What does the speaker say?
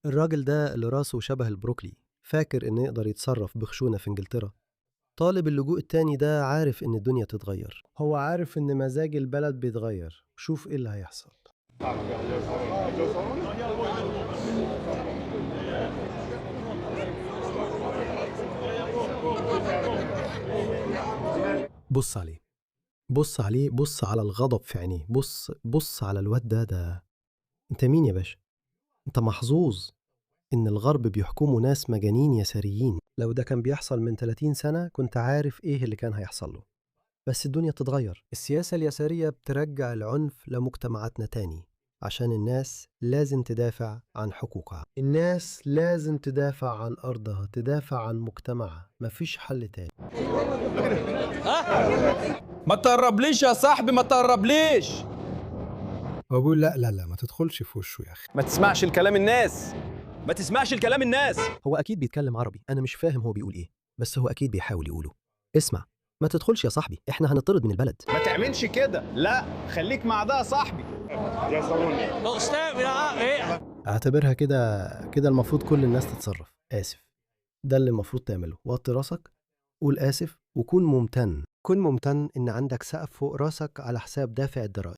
الراجل ده اللي راسه شبه البروكلي فاكر إنه يقدر يتصرف بخشونة في إنجلترا. طالب اللجوء التاني ده عارف إن الدنيا تتغير، هو عارف إن مزاج البلد بيتغير. شوف إيه اللي هيحصل. بص عليه، بص عليه، بص على الغضب في عينيه، بص على الواد ده. انت مين يا باشا؟ انت محظوظ ان الغرب بيحكموا ناس مجانين يساريين. لو ده كان بيحصل من 30 سنة كنت عارف ايه اللي كان هيحصل له. بس الدنيا بتتغير، السياسة اليسارية بترجع العنف لمجتمعاتنا تاني، عشان الناس لازم تدافع عن حقوقها، الناس لازم تدافع عن أرضها، تدافع عن مجتمعها، مفيش حل تاني. ما تقربليش يا صاحبي، ما تقربليش. هو بيقول لا ما تدخلش في وشه يا أخي. ما تسمعش الكلام الناس، ما تسمعش الكلام الناس. هو أكيد بيتكلم عربي، أنا مش فاهم هو بيقول إيه، بس هو أكيد بيحاول يقوله. اسمع، ما تدخلش يا صاحبي، إحنا هنطرد من البلد. ما تعملش كده، لا خليك مع ده يا صاحبي. اعتبرها كده المفروض كل الناس تتصرف. آسف، ده اللي المفروض تعمله. وطي راسك، قول آسف، وكون ممتن. كن ممتن إن عندك سقف فوق راسك على حساب دافع الضرائب.